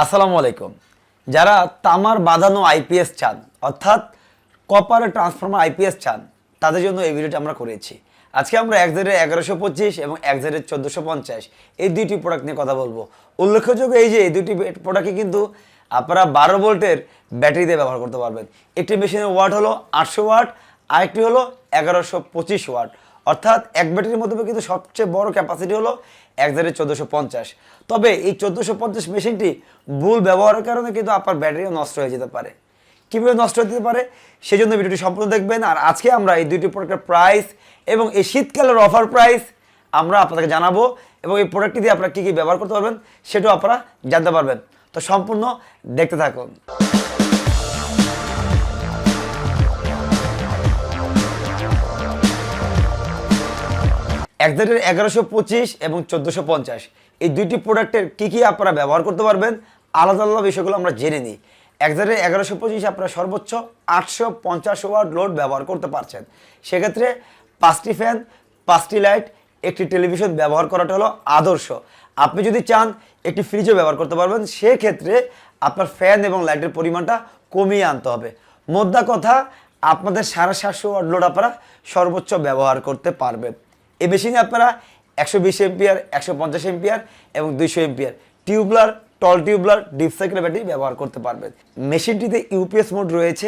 আসসালামু আলাইকুম। যারা তামার বাঁধানো আইপিএস চান অর্থাৎ কপারের ট্রান্সফরমার আইপিএস চান তাদের জন্য এই ভিডিওটি আমরা করেছি। আজকে আমরা একজেডের 1125 এবং একজেডের 1450 এই দুইটি প্রোডাক্ট নিয়ে কথা বলবো। উল্লেখযোগ্য এই যে এই দুইটি প্রোডাক্টই কিন্তু আপনারা 12 ভোল্টের ব্যাটারি দিয়ে ব্যবহার করতে পারবেন। একটি মেশিনের ওয়াট হলো 800 ওয়াট, আরেকটি হলো 1125 ওয়াট। অর্থাৎ এক ব্যাটারির মধ্যে কিন্তু সবচেয়ে বড় ক্যাপাসিটি হলো 1450। তবে এই 1450 মেশিনটি ভুল ব্যবহারের কারণে কিন্তু আপনার ব্যাটারিও নষ্ট হয়ে যেতে পারে। কীভাবে নষ্ট হতে পারে সেই জন্য ভিডিওটি সম্পূর্ণ দেখবেন। আর আজকে আমরা এই দুইটি প্রোডাক্টের প্রাইস এবং এই শীতকালের অফার প্রাইস আমরা আপনাদেরকে জানাবো এবং এই প্রোডাক্টটি দিয়ে আপনারা কী কী ব্যবহার করতে পারবেন সেটাও আপনারা জানতে পারবেন। তো সম্পূর্ণ দেখতে থাকুন। একজেডের 1125 এবং 1450 এই দুইটি প্রোডাক্টের কী কী আপনারা ব্যবহার করতে পারবেন আলাদা আলাদা বিষয়গুলো আমরা জেনে নিই। একজেডের 1125 আপনারা সর্বোচ্চ 850 ওয়াট লোড ব্যবহার করতে পারছেন। সেক্ষেত্রে 5টি ফ্যান, 5টি লাইট, একটি টেলিভিশন ব্যবহার করাটা হলো আদর্শ। আপনি যদি চান একটি ফ্রিজও ব্যবহার করতে পারবেন, সেক্ষেত্রে আপনার ফ্যান এবং লাইটের পরিমাণটা কমিয়ে আনতে হবে। মোদ্দা কথা আপনাদের 750 ওয়াট লোড আপনারা সর্বোচ্চ ব্যবহার করতে পারবেন। এই মেশিনে আপনারা 120 এম্পিয়ার, 150 এম্পিয়ার এবং 200 এম্পিয়ার টিউবলার, টল টিউবলার, ডিপ সাইকেল ব্যাটারি ব্যবহার করতে পারবেন। মেশিনটিতে ইউপিএস মোড রয়েছে,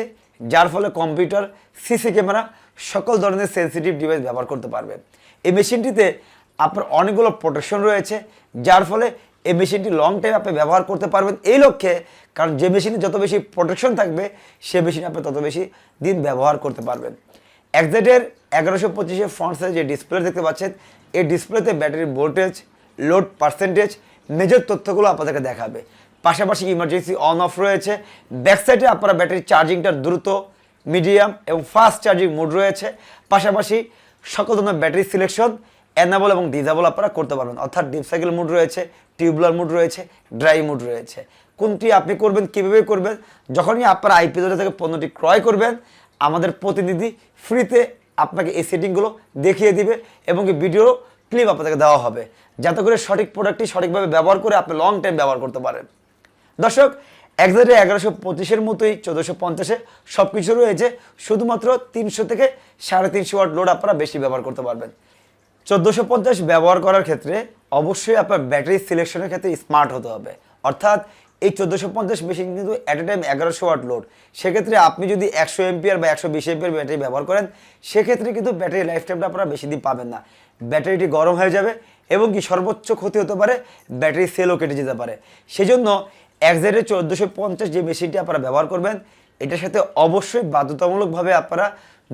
যার ফলে কম্পিউটার, সিসি ক্যামেরা সকল ধরনের সেন্সিটিভ ডিভাইস ব্যবহার করতে পারবেন। এই মেশিনটিতে আপনার অনেকগুলো প্রোটেকশন রয়েছে, যার ফলে এই মেশিনটি লং টাইম আপনি ব্যবহার করতে পারবেন এই লক্ষ্যে। কারণ যে মেশিনে যত বেশি প্রোটেকশন থাকবে সে মেশিন আপনি তত বেশি দিন ব্যবহার করতে পারবেন। একজেডের 1125 ফ্রন্ট সাইজে যে ডিসপ্লে দেখতে পাচ্ছেন, এই ডিসপ্লেতে ব্যাটারির ভোল্টেজ, লোড পার্সেন্টেজ, মেজর তথ্যগুলো আপনাদেরকে দেখাবে। পাশাপাশি ইমার্জেন্সি অন অফ রয়েছে। ব্যাক সাইডে আপনারা ব্যাটারির চার্জিংটার দ্রুত, মিডিয়াম এবং ফাস্ট চার্জিং মোড রয়েছে। পাশাপাশি সকল ধরনের ব্যাটারি সিলেকশন এনেবল এবং ডিসেবল আপনারা করতে পারবেন। অর্থাৎ ডিপ সাইকেল মোড রয়েছে, টিউবলার মোড রয়েছে, ড্রাই মোড রয়েছে। কোনটি আপনি করবেন, কীভাবে করবেন, যখনই আপনারা আইপিএস থেকে পণ্যটি ক্রয় করবেন আমাদের প্রতিনিধি ফ্রিতে আপনাকে এই সেটিংগুলো দেখিয়ে দিবে এবং ভিডিও ক্লিপ আপনাদেরকে দেওয়া হবে, যাতে করে সঠিক প্রোডাক্টটি সঠিকভাবে ব্যবহার করে আপনি লং টাইম ব্যবহার করতে পারেন। দর্শক, একজেডে 1125-এর মতোই 1450-এ সব কিছু রয়েছে, শুধুমাত্র 300 থেকে 350 ওয়াট লোড আপনারা বেশি ব্যবহার করতে পারবেন। 1450 ব্যবহার করার ক্ষেত্রে অবশ্যই আপনার ব্যাটারি সিলেকশনের ক্ষেত্রে স্মার্ট হতে হবে। অর্থাৎ এই 1450 মেশিন কিন্তু at a time 1100 watt load. সেক্ষেত্রে আপনি যদি 100 এম্পিয়ার বা 120 এম্পিয়ার ব্যাটারি ব্যবহার করেন, সেক্ষেত্রে কিন্তু ব্যাটারি লাইফ টাইমটা আপনারা বেশি দিন পাবেন না। ব্যাটারিটি গরম হয়ে যাবে এবং কি সর্বোচ্চ ক্ষতি হতে পারে, ব্যাটারি সেলও কেটে যেতে পারে। সেজন্য একজেডের 1450 যে মেশিনটি আপনারা ব্যবহার করবেন, এটার সাথে অবশ্যই বাধ্যতামূলকভাবে আপনারা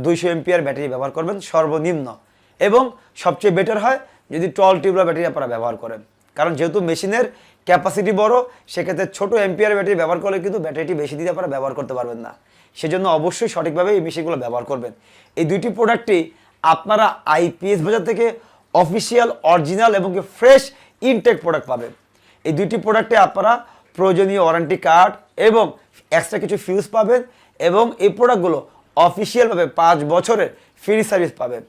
200 এম্পিয়ার ব্যাটারি ব্যবহার করবেন সর্বনিম্ন। এবং সবচেয়ে বেটার হয় যদি টল টিউবলার ব্যাটারি আপনারা ব্যবহার করেন, কারণ যেহেতু মেশিনের ক্যাপাসিটি বড়, সেক্ষেত্রে ছোট এম্পিয়ার ব্যাটারি ব্যবহার করলে কিন্তু ব্যাটারিটি বেশি দিন আপনারা ব্যবহার করতে পারবেন না। সেজন্য অবশ্যই সঠিকভাবে এই মেশিনগুলো ব্যবহার করবেন। এই দুইটি প্রোডাক্টই আপনারা আইপিএস বাজার থেকে অফিসিয়াল, অরিজিনাল এবং ফ্রেশ ইনটেক প্রোডাক্ট পাবেন। এই দুইটি প্রোডাক্টে আপনারা প্রয়োজনীয় ওয়ারেন্টি কার্ড এবং এক্সট্রা কিছু ফিউজ পাবেন এবং এই প্রোডাক্টগুলো অফিসিয়ালভাবে 5 বছরের ফ্রি সার্ভিস পাবেন।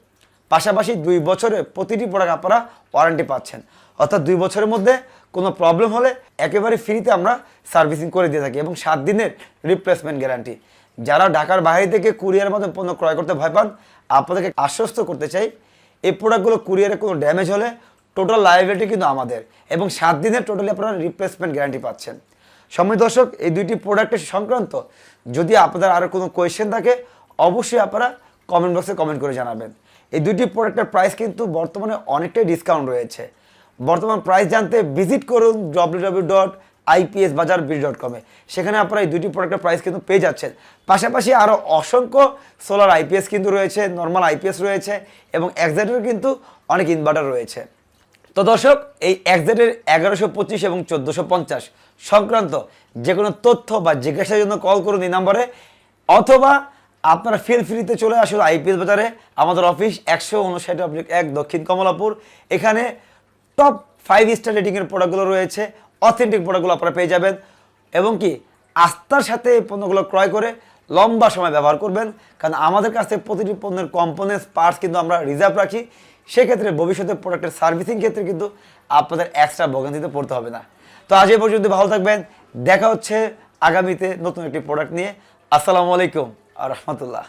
পাশাপাশি 2 বছরের প্রতিটি প্রোডাক্ট আপনারা ওয়ারেন্টি পাচ্ছেন। অর্থাৎ 2 বছরের মধ্যে কোনো প্রবলেম হলে একেবারে ফ্রিতে আমরা সার্ভিসিং করে দিয়ে থাকি এবং 7 দিনের রিপ্লেসমেন্ট গ্যারান্টি। যারা ঢাকার বাইরে থেকে কুরিয়ারের মাধ্যমে পণ্য ক্রয় করতে ভয় পান, আপনাদেরকে আশ্বস্ত করতে চাই এই প্রোডাক্টগুলো কুরিয়ারে কোনো ড্যামেজ হলে টোটাল লায়াবিলিটি কিন্তু আমাদের এবং 7 দিনের টোটালি আপনারা রিপ্লেসমেন্ট গ্যারান্টি পাচ্ছেন। সম্মানিত দর্শক, এই দুইটি প্রোডাক্টের সংক্রান্ত যদি আপনাদের আরও কোনো কোয়েশ্চেন থাকে অবশ্যই আপনারা কমেন্ট বক্সে কমেন্ট করে জানাবেন। এই দুইটি প্রোডাক্টের প্রাইস কিন্তু বর্তমানে অনেকটাই ডিসকাউন্ট রয়েছে। বর্তমান প্রাইস জানতে ভিজিট করুন www.ipsbajar20.com। সেখানে আপনারা এই দুটি প্রোডাক্টের প্রাইস কিন্তু পেয়ে যাচ্ছেন। পাশাপাশি আরও অসংখ্য সোলার আইপিএস কিন্তু রয়েছে, নর্মাল আইপিএস রয়েছে এবং একজেডের কিন্তু অনেক ইনভার্টার রয়েছে। তো দর্শক, এই একজেডের 1125 এবং 1450 সংক্রান্ত যে কোনো তথ্য বা জিজ্ঞাসার জন্য কল করুন এই নম্বরে, অথবা আপনারা ফিল ফ্রিতে চলে আসুন আইপিএস বাজারে। আমাদের অফিস 159/1 দক্ষিণ কমলাপুর। এখানে টপ 5 স্টার রেটিংয়ের প্রোডাক্টগুলো রয়েছে, অথেন্টিক প্রোডাক্টগুলো আপনারা পেয়ে যাবেন এবং কি আস্থার সাথে এই পণ্যগুলো ক্রয় করে লম্বা সময় ব্যবহার করবেন। কারণ আমাদের কাছে প্রতিটি পণ্যের কম্পোনেন্টস, পার্টস কিন্তু আমরা রিজার্ভ রাখি। সেক্ষেত্রে ভবিষ্যতে প্রোডাক্টের সার্ভিসিং ক্ষেত্রে কিন্তু আপনাদের এক্সট্রা ভোগান্তিতে পড়তে হবে না। তো আজ এই পর্যন্ত, ভালো থাকবেন, দেখা হচ্ছে আগামীতে নতুন একটি প্রোডাক্ট নিয়ে। আসসালামু আলাইকুম আর রহমতুল্লাহ।